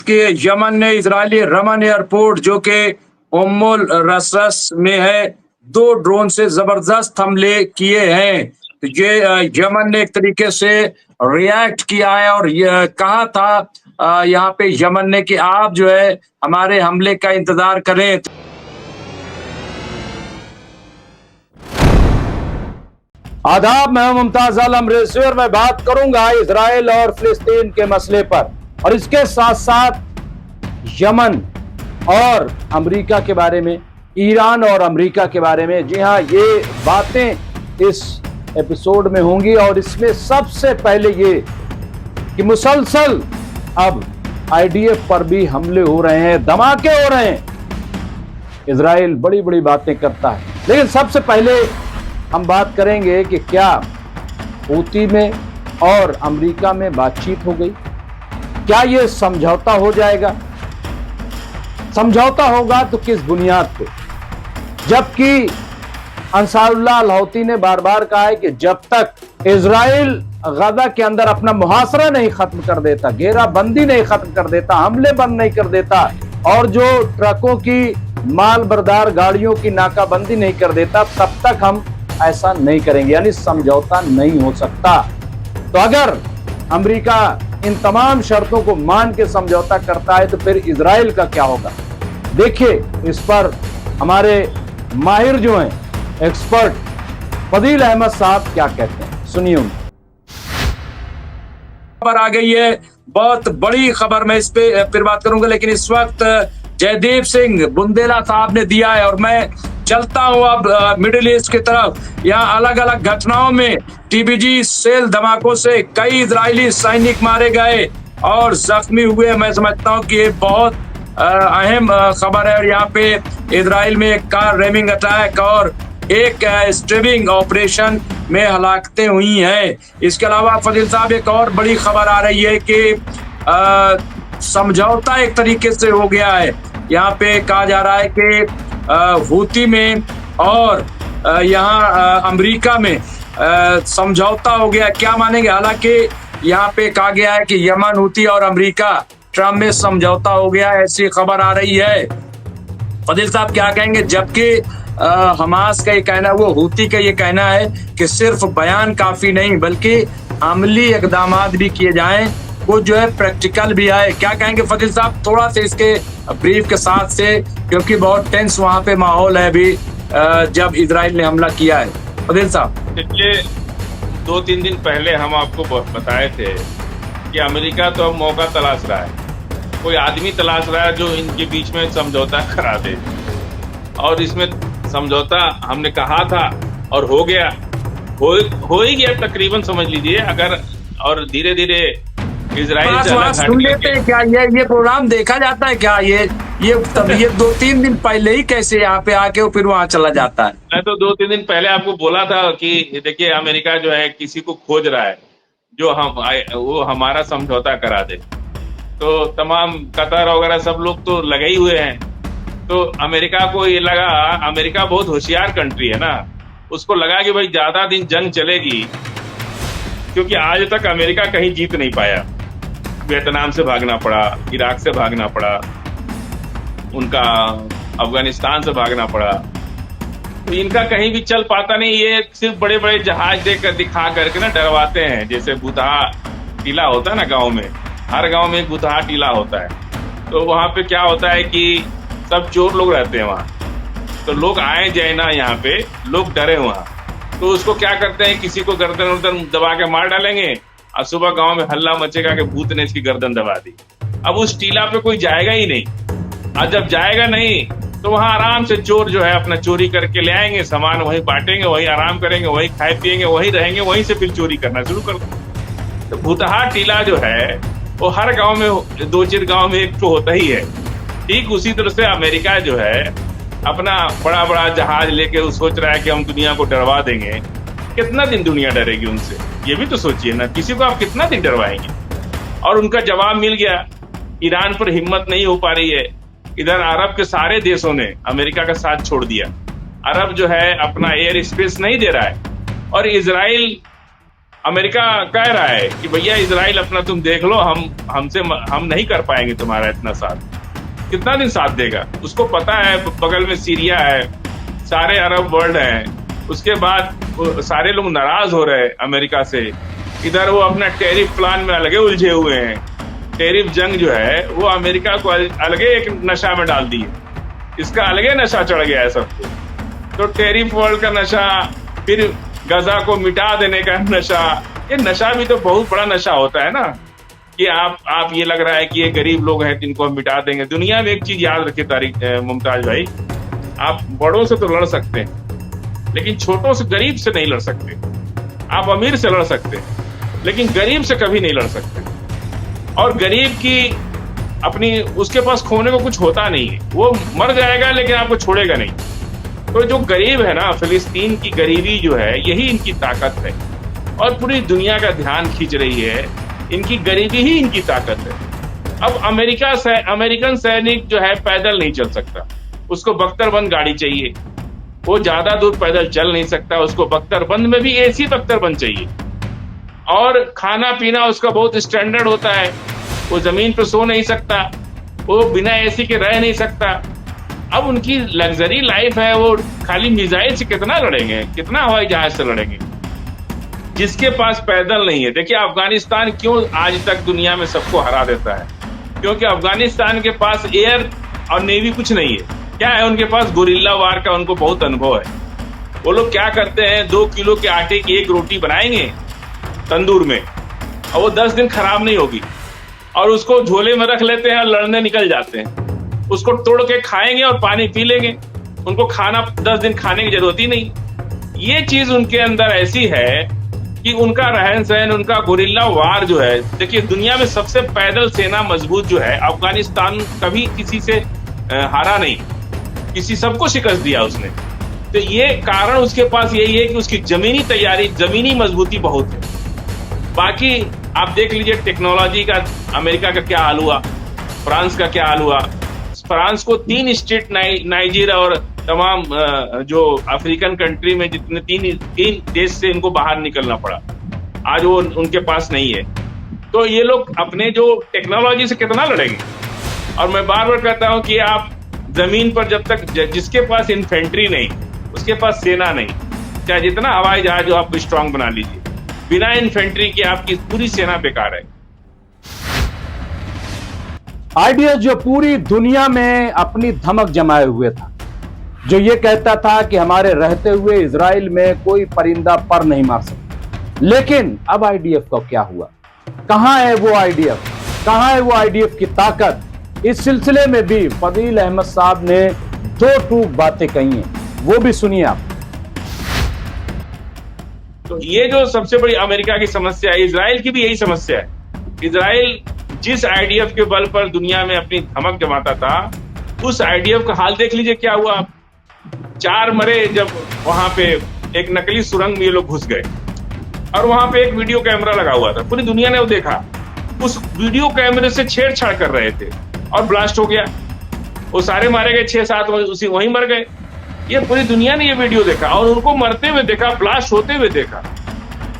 कि यमन ने Israeli Raman airport जो कि उम्मुल रसस में है, 2 ड्रोन से जबरदस्त हमले किए हैं। तो ये यमन ने एक तरीके से रिएक्ट किया है और कहा था यहाँ पे यमन ने कि आप जो है हमारे हमले का इंतजार करें। आदाब, मैं मुमताज आलम रेसी और मैं बात करूंगा इजराइल और फिलिस्तीन के मसले पर और इसके साथ साथ यमन और अमेरिका के बारे में, ईरान और अमेरिका के बारे में। जी हाँ, ये बातें इस एपिसोड में होंगी और इसमें सबसे पहले ये कि मुसलसल अब आईडीएफ पर भी हमले हो रहे हैं, धमाके हो रहे हैं। इजराइल बड़ी बड़ी बातें करता है, लेकिन सबसे पहले हम बात करेंगे कि क्या हूती में और अमेरिका में बातचीत हो गई, क्या यह समझौता हो जाएगा, समझौता होगा तो किस बुनियाद पे। जबकि अंसारुल्लाह अल हौती ने बार बार कहा है कि जब तक इजराइल गजा के अंदर अपना मुहासरा नहीं खत्म कर देता, घेराबंदी नहीं खत्म कर देता, हमले बंद नहीं कर देता और जो ट्रकों की माल बरदार गाड़ियों की नाकाबंदी नहीं कर देता, तब तक हम ऐसा नहीं करेंगे, यानी समझौता नहीं हो सकता। तो अगर अमेरिका इन तमाम शर्तों को मान के समझौता करता है तो फिर इजराइल का क्या होगा। देखिए, इस पर हमारे माहिर जो हैं, एक्सपर्ट फदील अहमद साहब क्या कहते हैं, सुनिए। खबर आ गई है, बहुत बड़ी खबर, मैं इस पे फिर बात करूंगा, लेकिन इस वक्त जयदीप सिंह बुंदेला साहब ने दिया है और मैं चलता हूं अब मिडिल ईस्ट की तरफ। यहाँ अलग अलग घटनाओं में टीबीजी सेल धमाकों से कई इजरायली सैनिक मारे गए और जख्मी हुए। मैं समझता हूं कि ये बहुत अहम खबर है। और यहाँ पे इजराइल में एक कार रेमिंग अटैक और एक स्ट्रिबिंग ऑपरेशन में हलाकतें हुई हैं। इसके अलावा फजील साहब, एक और बड़ी खबर आ रही है कि समझौता एक तरीके से हो गया है। यहाँ पे कहा जा रहा है कि हूती में और यहाँ अमेरिका में समझौता हो गया। क्या मानेंगे? हालांकि यहाँ पे कहा गया है कि यमन, हूती और अमेरिका, ट्रम्प में समझौता हो गया, ऐसी खबर आ रही है। फजील साहब क्या कहेंगे? जबकि हमास का ये कहना, वो हूती का ये कहना है कि सिर्फ बयान काफी नहीं बल्कि अमली इकदाम भी किए जाएं, वो जो है प्रैक्टिकल भी आए। क्या कहेंगे फजील साहब, थोड़ा से इसके ब्रीफ के साथ से, क्योंकि बहुत टेंस वहां पे माहौल है अभी जब इजराइल ने हमला किया है। फजील साहब, पिछले 2-3 दिन पहले हम आपको बताए थे कि अमेरिका तो अब मौका तलाश रहा है, कोई आदमी तलाश रहा है जो इनके बीच में समझौता करा दे। और इसमें समझौता हमने कहा था और हो गया, हो ही गया तकरीबन, समझ लीजिए। अगर और धीरे धीरे इजराइल सुन लेते हैं क्या? ये प्रोग्राम देखा जाता है क्या? ये 2-3 दिन पहले ही कैसे यहाँ पे आके फिर वहां चला जाता है? मैं तो 2-3 दिन पहले आपको बोला था कि देखिए, अमेरिका जो है किसी को खोज रहा है जो वो हमारा समझौता करा दे। तो तमाम कतर वगैरह सब लोग तो लगे ही हुए हैं। तो अमेरिका को ये लगा, अमेरिका बहुत होशियार कंट्री है ना, उसको लगा कि भाई ज्यादा दिन जंग चलेगी, क्योंकि आज तक अमेरिका कहीं जीत नहीं पाया। वियतनाम से भागना पड़ा, इराक से भागना पड़ा, उनका अफगानिस्तान से भागना पड़ा, तो इनका कहीं भी चल पाता नहीं। ये सिर्फ बड़े बड़े जहाज दिखा करके ना डरवाते हैं। जैसे बुतहा टीला होता है ना गांव में, हर गांव में एक बुतहा टीला होता है। तो वहां पे क्या होता है कि सब चोर लोग रहते हैं वहां, तो लोग आए जाए ना, यहाँ पे लोग डरे वहां। तो उसको क्या करते हैं, किसी को गर्दन वर्दन दबा के मार डालेंगे और सुबह गांव में हल्ला मचेगा कि भूत ने इसकी गर्दन दबा दी। अब उस टीला पे कोई जाएगा ही नहीं, और जब जाएगा नहीं तो वहां आराम से चोर जो है अपना चोरी करके ले आएंगे, सामान वहीं बांटेंगे, वहीं आराम करेंगे, वहीं खाए पिएंगे, वहीं रहेंगे, वहीं से फिर चोरी करना शुरू कर देंगे। तो भूतहा टीला जो है वो हर गांव में, 2-4 गांव में एक तो होता ही है। ठीक उसी तरह से अमेरिका जो है अपना बड़ा बड़ा जहाज लेके वो सोच रहा है कि हम दुनिया को डरवा देंगे। कितना दिन दुनिया डरेगी उनसे, ये भी तो सोचिए ना। किसी को आप कितना दिन डरवाएंगे? और उनका जवाब मिल गया। ईरान पर हिम्मत नहीं हो पा रही है। इधर अरब के सारे देशों ने अमेरिका का साथ छोड़ दिया। अरब जो है अपना एयर स्पेस नहीं दे रहा है, और इजराइल अमेरिका कह रहा है कि भैया इजराइल अपना तुम देख लो, हम नहीं कर पाएंगे तुम्हारा इतना साथ। कितना दिन साथ देगा? उसको पता है बगल में सीरिया है, सारे अरब वर्ल्ड हैं, उसके बाद सारे लोग नाराज हो रहे हैं अमेरिका से। इधर वो अपना टैरिफ प्लान में अलगे उलझे हुए हैं। टैरिफ जंग जो है वो अमेरिका को अलगे एक नशा में डाल दी है, इसका अलगे नशा चढ़ गया है सबको। तो टैरिफ वर्ल्ड का नशा, फिर गजा को मिटा देने का नशा। ये नशा भी तो बहुत बड़ा नशा होता है ना, कि आप ये लग रहा है कि ये गरीब लोग हैं जिनको हम मिटा देंगे। दुनिया में एक चीज याद रखिए तारिक मुमताज भाई, आप बड़ों से तो लड़ सकते हैं लेकिन छोटों से, गरीब से नहीं लड़ सकते। आप अमीर से लड़ सकते हैं लेकिन गरीब से कभी नहीं लड़ सकते। और गरीब की अपनी, उसके पास खोने को कुछ होता नहीं है, वो मर जाएगा लेकिन आपको छोड़ेगा नहीं। तो जो गरीब है ना, फिलिस्तीन की गरीबी जो है, यही इनकी ताकत है और पूरी दुनिया का ध्यान खींच रही है। इनकी गरीबी ही इनकी ताकत है। अब अमेरिकन सैनिक जो है पैदल नहीं चल सकता, उसको बख्तरबंद गाड़ी चाहिए। वो ज्यादा दूर पैदल चल नहीं सकता, उसको बख्तरबंद में भी एसी बख्तरबंद चाहिए। और खाना पीना उसका बहुत स्टैंडर्ड होता है, वो जमीन पर सो नहीं सकता, वो बिना एसी के रह नहीं सकता। अब उनकी लग्जरी लाइफ है, वो खाली मिसाइल से कितना लड़ेंगे, कितना हवाई जहाज से लड़ेंगे, जिसके पास पैदल नहीं है। देखिए अफगानिस्तान क्यों आज तक दुनिया में सबको हरा देता है, क्योंकि अफगानिस्तान के पास एयर और नेवी कुछ नहीं है। क्या है उनके पास? गुरिल्ला वार का उनको बहुत अनुभव है। वो लोग क्या करते हैं, 2 किलो के आटे की एक रोटी बनाएंगे तंदूर में और वो 10 दिन खराब नहीं होगी, और उसको झोले में रख लेते हैं और लड़ने निकल जाते हैं। उसको तोड़ के खाएंगे और पानी पी लेंगे, उनको खाना 10 दिन खाने की जरूरत ही नहीं। ये चीज उनके अंदर ऐसी है कि उनका रहन सहन, उनका गुरिल्ला वार जो है, देखिए दुनिया में सबसे पैदल सेना मजबूत जो है, अफगानिस्तान कभी किसी से हारा नहीं, किसी सबको शिकस्त दिया उसने। तो ये कारण उसके पास यही है कि उसकी जमीनी तैयारी, जमीनी मजबूती बहुत है। बाकी आप देख लीजिए टेक्नोलॉजी का अमेरिका का क्या हाल हुआ, फ्रांस का क्या हाल हुआ। फ्रांस को 3 स्टेट, नाइजीरिया और तमाम जो अफ्रीकन कंट्री में जितने 3 देश से इनको बाहर निकलना पड़ा, आज वो उनके पास नहीं है। तो ये लोग अपने जो टेक्नोलॉजी से कितना लड़ेंगे। और मैं बार बार कहता हूं कि आप जमीन पर जब तक, जिसके पास इन्फेंट्री नहीं, उसके पास सेना नहीं, चाहे जितना हवाई जहाज जो आप स्ट्रांग बना लीजिए, बिना इन्फेंट्री के आपकी पूरी सेना बेकार है। आईडीएफ जो पूरी दुनिया में अपनी धमक जमाए हुए था, जो ये कहता था कि हमारे रहते हुए इजराइल में कोई परिंदा पर नहीं मार सकता, लेकिन अब आईडीएफ का क्या हुआ? कहां है वो आईडीएफ? कहां है वो आईडीएफ की ताकत? इस सिलसिले में भी फजील अहमद साहब ने 2 टूक बातें कही हैं, वो भी सुनिए आप। तो ये जो सबसे बड़ी अमेरिका की समस्या है, इजराइल की भी यही समस्या है। इजराइल जिस आईडीएफ के बल पर दुनिया में अपनी धमक जमाता था, उस आईडीएफ का हाल देख लीजिए क्या हुआ। 4 मरे जब वहां पे एक नकली सुरंग में ये लोग घुस गए, और वहां पे एक वीडियो कैमरा लगा हुआ था, पूरी दुनिया ने वो देखा। उस वीडियो कैमरे से छेड़छाड़ कर रहे थे और ब्लास्ट हो गया। वो सारे मारे गए, 6-7 उसी वहीं मर गए। ये पूरी दुनिया ने ये वीडियो देखा और उनको मरते हुए देखा, ब्लास्ट होते हुए देखा।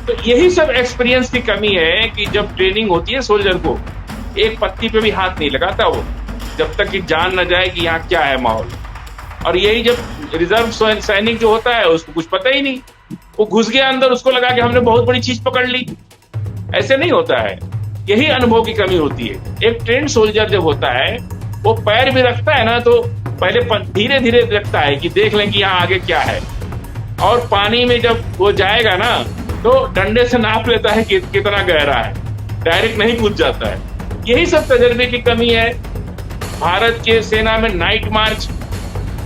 तो यही सब एक्सपीरियंस की कमी है कि जब ट्रेनिंग होती है सोल्जर को, एक पत्ती पे भी हाथ नहीं लगाता वो, जब तक कि जान न जाए कि यहाँ क्या है माहौल। और यही जब रिजर्व सैनिक जो होता है उसको कुछ पता ही नहीं, वो घुस गया अंदर, उसको लगा कि हमने बहुत बड़ी चीज पकड़ ली। ऐसे नहीं होता है, यही अनुभव की कमी होती है। एक ट्रेंड सोल्जर जब होता है, वो पैर भी रखता है ना, तो पहले धीरे धीरे रखता है कि देख लें कि यहाँ आगे क्या है। और पानी में जब वो जाएगा ना, तो डंडे से नाप लेता है कि कितना गहरा है, डायरेक्ट नहीं कूद जाता है। यही सब तजर्बे की कमी है। भारत के सेना में नाइट मार्च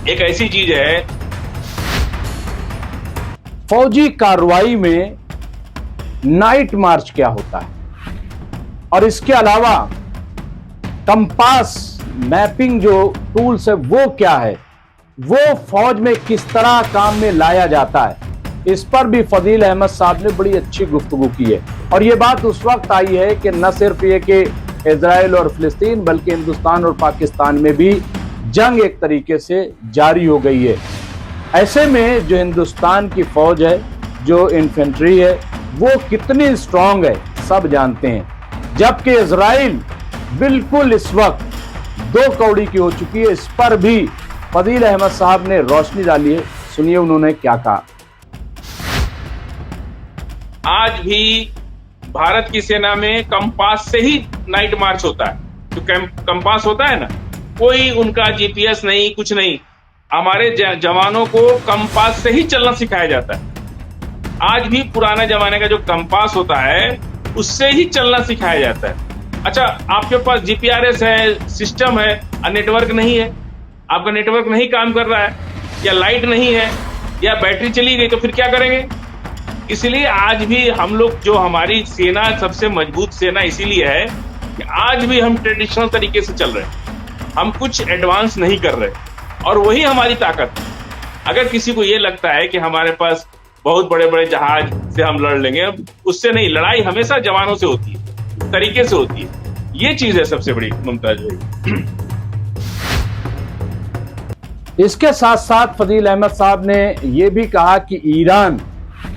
एक ऐसी चीज है। फौजी कार्रवाई में नाइट मार्च क्या होता है, और इसके अलावा कंपास मैपिंग जो टूल्स है वो क्या है, वो फौज में किस तरह काम में लाया जाता है, इस पर भी फजील अहमद साहब ने बड़ी अच्छी गुफ्तगू की है। और ये बात उस वक्त आई है कि न सिर्फ ये कि इजराइल और फिलिस्तीन, बल्कि हिंदुस्तान और पाकिस्तान में भी जंग एक तरीके से जारी हो गई है। ऐसे में जो हिंदुस्तान की फौज है, जो इन्फेंट्री है, वो कितनी स्ट्रांग है सब जानते हैं, जबकि इजराइल बिल्कुल इस वक्त दो कौड़ी की हो चुकी है। इस पर भी फजील अहमद साहब ने रोशनी डाली है, सुनिए उन्होंने क्या कहा। आज भी भारत की सेना में कंपास से ही नाइट मार्च होता है। जो कंपास होता है ना, कोई उनका जीपीएस नहीं, कुछ नहीं। हमारे जवानों को कंपास से ही चलना सिखाया जाता है। आज भी पुराने जमाने का जो कंपास होता है उससे ही चलना सिखाया जाता है। अच्छा, आपके पास जीपीआरएस है, सिस्टम है, नेटवर्क नहीं है, आपका नेटवर्क नहीं काम कर रहा है, या लाइट नहीं है, या बैटरी चली गई, तो फिर क्या करेंगे? इसलिए आज भी हम लोग, जो हमारी सेना सबसे मजबूत सेना इसीलिए है कि आज भी हम ट्रेडिशनल तरीके से चल रहे हैं, हम कुछ एडवांस नहीं कर रहे, और वही हमारी ताकत है। अगर किसी को ये लगता है कि हमारे पास बहुत बड़े बड़े जहाज से हम लड़ लेंगे, उससे नहीं, लड़ाई हमेशा जवानों से होती है, तरीके से होती है। ये चीज है सबसे बड़ी, मुमताज भाई। इसके साथ साथ फजील अहमद साहब ने यह भी कहा कि ईरान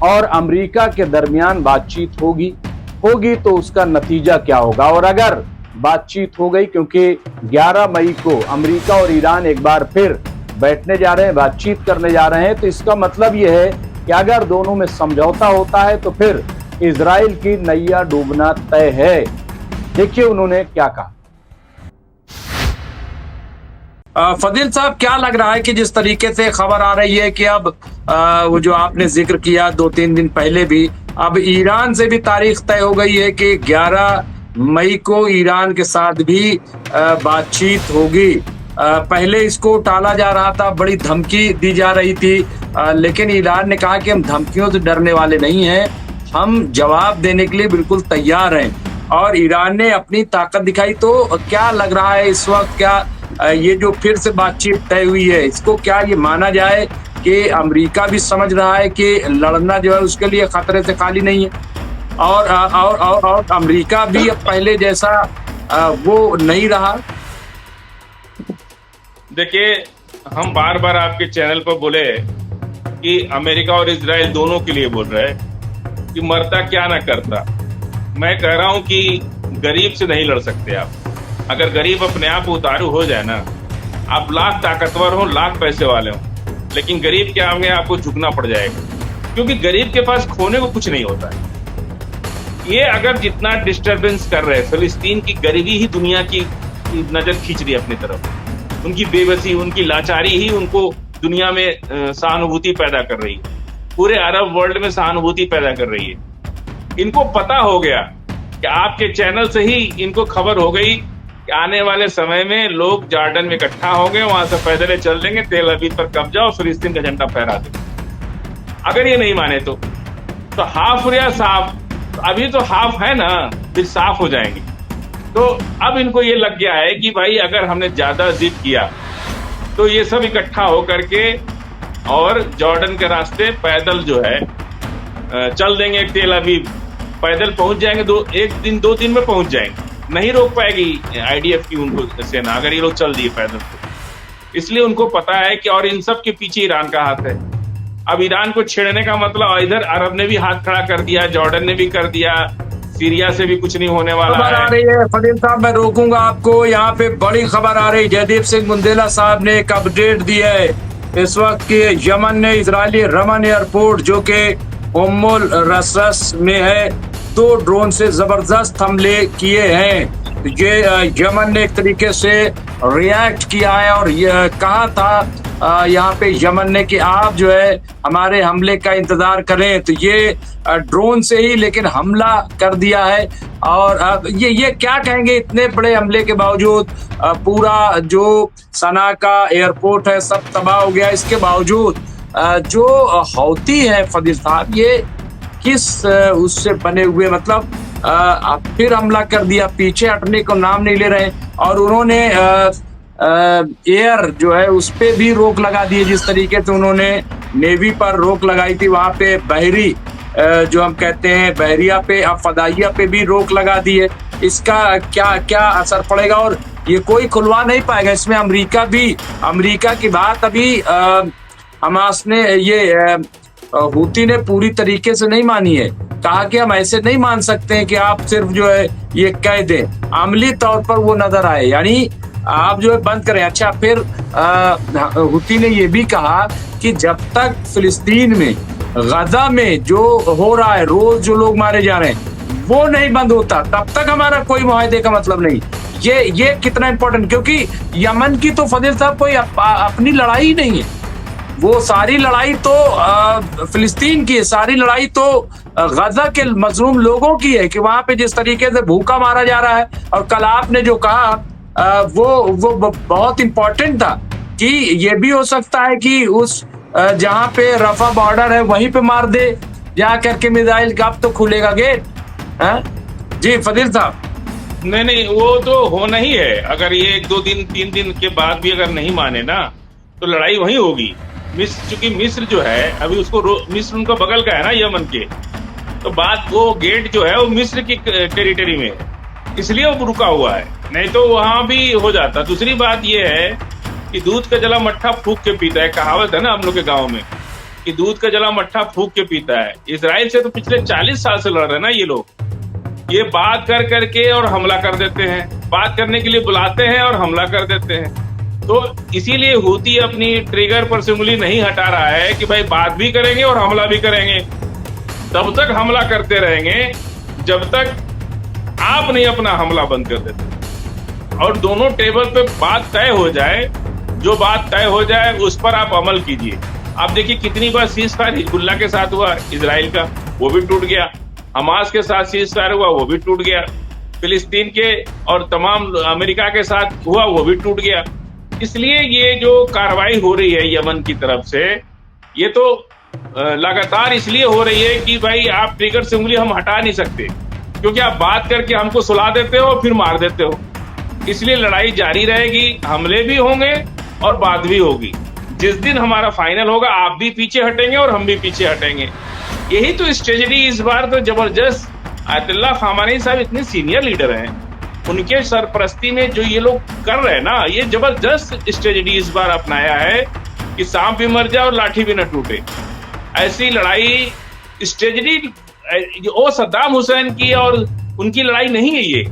और अमेरिका के दरमियान बातचीत होगी तो उसका नतीजा क्या होगा, और अगर बातचीत हो गई, क्योंकि 11 मई को अमेरिका और ईरान एक बार फिर बैठने जा रहे हैं, बातचीत करने जा रहे हैं, तो इसका मतलब यह है कि अगर दोनों में समझौता होता है तो फिर इजराइल की नैया डूबना तय है। देखिए उन्होंने क्या कहा। फजील साहब, क्या लग रहा है कि जिस तरीके से खबर आ रही है कि अब वो जो आपने जिक्र किया 2-3 दिन पहले भी, अब ईरान से भी तारीख तय हो गई है कि 11 मई को ईरान के साथ भी बातचीत होगी। पहले इसको टाला जा रहा था, बड़ी धमकी दी जा रही थी, लेकिन ईरान ने कहा कि हम धमकियों से डरने वाले नहीं हैं, हम जवाब देने के लिए बिल्कुल तैयार हैं, और ईरान ने अपनी ताकत दिखाई। तो क्या लग रहा है इस वक्त, क्या ये जो फिर से बातचीत तय हुई है, इसको क्या ये माना जाए कि अमेरिका भी समझ रहा है कि लड़ना जो है उसके लिए खतरे से खाली नहीं है, और अमेरिका भी अब पहले जैसा वो नहीं रहा? देखिए, हम बार बार आपके चैनल पर बोले कि अमेरिका और इजराइल दोनों के लिए बोल रहे हैं कि मरता क्या ना करता। मैं कह रहा हूं कि गरीब से नहीं लड़ सकते आप। अगर गरीब अपने आप उतारू हो जाए ना, आप लाख ताकतवर हो, लाख पैसे वाले हो, लेकिन गरीब के आगे आपको झुकना पड़ जाएगा, क्योंकि गरीब के पास खोने को कुछ नहीं होता है। ये अगर जितना डिस्टरबेंस कर रहे हैं, फिलिस्तीन की गरीबी ही दुनिया की नजर खींच रही है अपनी तरफ। उनकी बेबसी, उनकी लाचारी ही उनको दुनिया में सहानुभूति पैदा कर रही है, पूरे अरब वर्ल्ड में सहानुभूति पैदा कर रही है। इनको पता हो गया कि आपके चैनल से ही इनको खबर हो गई कि आने वाले समय में लोग जॉर्डन में इकट्ठा होंगे, वहां से पैदल चल देंगे, तेल अवीव पर कब्जा और फिलिस्तीन का झंडा फहरा देंगे। अगर ये नहीं माने तो हाफ या साफ, अभी तो हाफ है ना, फिर साफ हो जाएंगे। तो अब इनको ये लग गया है कि भाई अगर हमने ज्यादा जिद किया तो ये सब इकट्ठा होकर के और जॉर्डन के रास्ते पैदल जो है चल देंगे, तेल अवीव पैदल पहुंच जाएंगे, 2 दिन में पहुंच जाएंगे। नहीं रोक पाएगी आईडीएफ की उनको सेना, अगर ये लोग चल दिए पैदल तो। इसलिए उनको पता है कि, और इन सब के पीछे ईरान का हाथ है। अब ईरान को छेड़ने का मतलब, इधर अरब ने भी हाथ खड़ा कर दिया, जॉर्डन ने भी कर दिया, सीरिया से भी कुछ नहीं होने वाला है। आ रही है फजील साहब, मैं रोकूंगा आपको, यहाँ पे बड़ी खबर आ रही। जयदीप सिंह बुंदेला साहब ने एक अपडेट दी है इस वक्त कि यमन ने इजरायली रमन एयरपोर्ट जो कि उम्मुल रसस में है, 2 ड्रोन से जबरदस्त हमले किए हैं। ये यमन ने एक तरीके से रिएक्ट किया है और कहा था यहाँ पे यमन ने कि आप जो है हमारे हमले का इंतजार करें, तो ये ड्रोन से ही लेकिन हमला कर दिया है। और ये क्या कहेंगे, इतने बड़े हमले के बावजूद पूरा जो सना का एयरपोर्ट है सब तबाह हो गया, इसके बावजूद जो हौती है फजील साहब, ये किस उससे बने हुए, मतलब फिर हमला कर दिया, पीछे हटने को नाम नहीं ले रहे, और उन्होंने एयर जो है उस पे भी रोक लगा दी है। जिस तरीके से उन्होंने नेवी पर रोक लगाई थी, वहां पे बहरी जो हम कहते हैं बहरिया पे, अब फदाइया पे भी रोक लगा दी है। इसका क्या क्या असर पड़ेगा, और ये कोई खुलवा नहीं पाएगा इसमें। अमेरिका की बात अभी हमास ने, ये हूती ने पूरी तरीके से नहीं मानी है। कहा कि हम ऐसे नहीं मान सकते हैं कि आप सिर्फ जो है ये कह दें, अमली तौर पर वो नजर आए, यानी आप जो है बंद करें। अच्छा, फिर हुती ने ये भी कहा कि जब तक फिलिस्तीन में, गजा में जो हो रहा है, रोज जो लोग मारे जा रहे हैं, वो नहीं बंद होता, तब तक हमारा कोई मुआहदे का मतलब नहीं। ये कितना इंपॉर्टेंट, क्योंकि यमन की तो फजील साहब कोई अपनी लड़ाई नहीं है, वो सारी लड़ाई तो फिलिस्तीन की है, सारी लड़ाई तो गजा के मजलूम लोगों की है कि वहां पे जिस तरीके से भूखा मारा जा रहा है। और कल आपने जो कहा वो बहुत इंपॉर्टेंट था कि ये भी हो सकता है कि उस जहां पे रफा बॉर्डर है वहीं पे मार दे जा करके मिसाइल का, अब तो खुलेगा गेट। जी फजील साहब। नहीं, वो तो होना ही है। अगर ये 1-2 दिन 3 दिन के बाद भी अगर नहीं माने ना, तो लड़ाई वहीं होगी। चूंकि मिस्र जो है अभी उसको मिस्र उनका बगल का है ना, यमन के, तो बात वो गेट जो है वो मिस्र की टेरिटरी में है, इसलिए वो रुका हुआ है, नहीं तो वहां भी हो जाता। दूसरी बात ये है कि दूध का जला मट्ठा फूंक के पीता है, कहावत है ना हम लोग के गाँव में कि दूध का जला मट्ठा फूंक के पीता है। इजराइल से तो पिछले 40 साल से लड़ रहे हैं ना ये लोग। ये बात कर करके और हमला कर देते हैं, बात करने के लिए बुलाते हैं और हमला कर देते हैं। तो इसीलिए हुती अपनी ट्रिगर पर से उंगली नहीं हटा रहा है कि भाई बात भी करेंगे और हमला भी करेंगे। तब तक हमला करते रहेंगे जब तक आप नहीं अपना हमला बंद कर देते, और दोनों टेबल पे बात तय हो जाए। जो बात तय हो जाए उस पर आप अमल कीजिए। आप देखिए कितनी बार सीज़फायर हिजबुल्लाह के साथ हुआ इजराइल का, वो भी टूट गया। हमास के साथ सीज़फायर हुआ, वो भी टूट गया। फिलिस्तीन के और तमाम अमेरिका के साथ हुआ, वो भी टूट गया। इसलिए ये जो कार्रवाई हो रही है यमन की तरफ से, ये तो लगातार इसलिए हो रही है कि भाई आप ट्रिगर से उंगली हम हटा नहीं सकते, क्योंकि आप बात करके हमको सुला देते हो फिर मार देते हो। इसलिए लड़ाई जारी रहेगी, हमले भी होंगे और बात भी होगी। जिस दिन हमारा फाइनल होगा आप भी पीछे हटेंगे और हम भी पीछे हटेंगे। यही तो स्ट्रेटजी इस बार तो जबरदस्त। आयतुल्लाह खामेनी साहब इतने सीनियर लीडर हैं, उनके सरपरस्ती में जो ये लोग कर रहे हैं ना, ये जबरदस्त स्ट्रेटजी इस बार अपनाया है कि सांप भी मर जाए और लाठी भी न टूटे। ऐसी लड़ाई स्ट्रेटजी वो सद्दाम हुसैन की और उनकी लड़ाई नहीं है।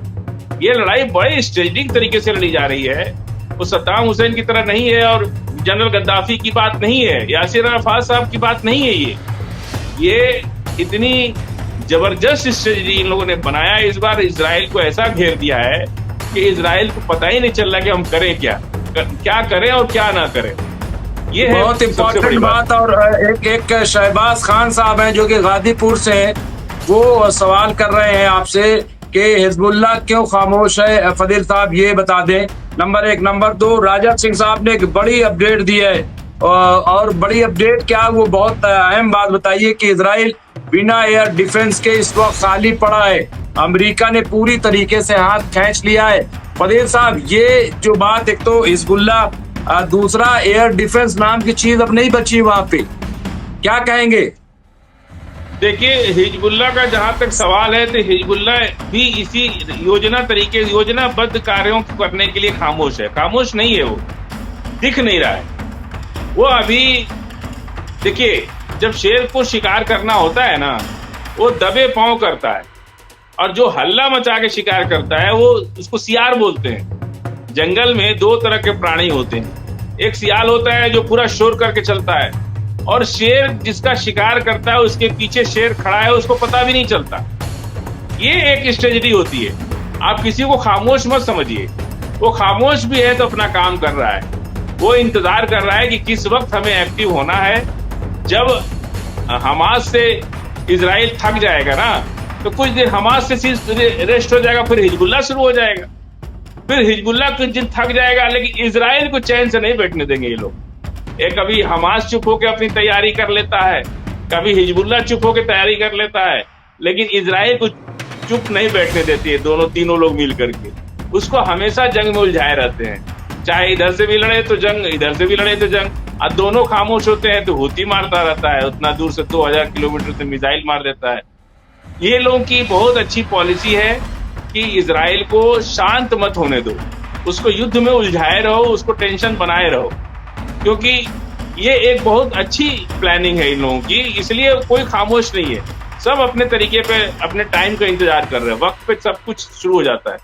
ये लड़ाई बड़े स्ट्रेटजिक तरीके से लड़ी जा रही है। वो सद्दाम हुसैन की तरह नहीं है और जनरल गद्दाफी की बात नहीं है, यासिर अराफात साहब की बात नहीं है। ये इतनी जबरदस्त स्ट्रेटजी इन लोगों ने बनाया। इस बार इजराइल को ऐसा घेर दिया है कि इजराइल को पता ही नहीं चल रहा कि हम करें क्या करें और क्या ना करें। ये बहुत इंपॉर्टेंट बात। और एक शहबाज खान साहब हैं जो कि गाजीपुर से हैं, वो सवाल कर रहे हैं आपसे कि हिजबुल्लाह क्यों खामोश है। फजील साहब ये बता दें, नंबर 1। नंबर 2, राजा सिंह साहब ने एक बड़ी अपडेट दी है, और बड़ी अपडेट क्या, वो बहुत अहम बात बताइए कि इजराइल बिना एयर डिफेंस के इस वक्त खाली पड़ा है। अमेरिका ने पूरी तरीके से हाथ खींच लिया है। फजील साहब ये जो बात, एक तो हिजबुल्लाह, दूसरा एयर डिफेंस नाम की चीज अब नहीं बची वहां पे, क्या कहेंगे? देखिए, हिजबुल्लाह का जहां तक सवाल है तो हिजबुल्लाह भी इसी योजनाबद्ध कार्यों को करने के लिए खामोश है। खामोश नहीं है, वो दिख नहीं रहा है। वो अभी देखिए, जब शेर को शिकार करना होता है ना, वो दबे पांव करता है, और जो हल्ला मचा के शिकार करता है वो उसको सियार बोलते हैं। जंगल में 2 तरह के प्राणी होते हैं, एक सियाल होता है जो पूरा शोर करके चलता है, और शेर जिसका शिकार करता है उसके पीछे शेर खड़ा है, उसको पता भी नहीं चलता। ये एक स्ट्रेटजी होती है। आप किसी को खामोश मत समझिए, वो खामोश भी है तो अपना काम कर रहा है। वो इंतजार कर रहा है कि किस वक्त हमें एक्टिव होना है। जब हमास से इजराइल थक जाएगा ना, तो कुछ देर हमास से रेस्ट हो जाएगा, फिर हिजबुल्लाह शुरू हो जाएगा। फिर हिजबुल्लाह कुछ दिन थक जाएगा, लेकिन इजराइल को चैन से नहीं बैठने देंगे ये लोग। कभी हमास चुप होकर अपनी तैयारी कर लेता है, कभी हिजबुल्लाह चुप होकर तैयारी कर लेता है, लेकिन इजराइल को चुप नहीं बैठने देती है। तीनों लोग मिल करके उसको हमेशा जंग में उलझाए रहते हैं। चाहे इधर से भी लड़े तो जंग, इधर से भी लड़े तो जंग। अब दोनों खामोश होते हैं तो हुती मारता रहता है, उतना दूर से 2000 किलोमीटर से मिसाइल मार देता है। ये लोगों की बहुत अच्छी पॉलिसी है कि इजराइल को शांत मत होने दो, उसको युद्ध में उलझाए रहो, उसको टेंशन बनाए रहो, क्योंकि ये एक बहुत अच्छी प्लानिंग है इन लोगों की। इसलिए कोई खामोश नहीं है। सब अपने तरीके पे अपने टाइम का इंतजार कर रहे हैं, वक्त पे सब कुछ शुरू हो जाता है।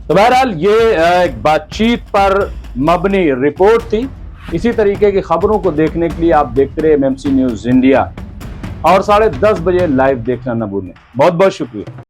तो बहरहाल ये एक बातचीत पर मबनी रिपोर्ट थी। इसी तरीके की खबरों को देखने के लिए आप देखते रहे एमएमसी न्यूज इंडिया और 10:30 बजे लाइव देखना न भूलें। बहुत बहुत शुक्रिया।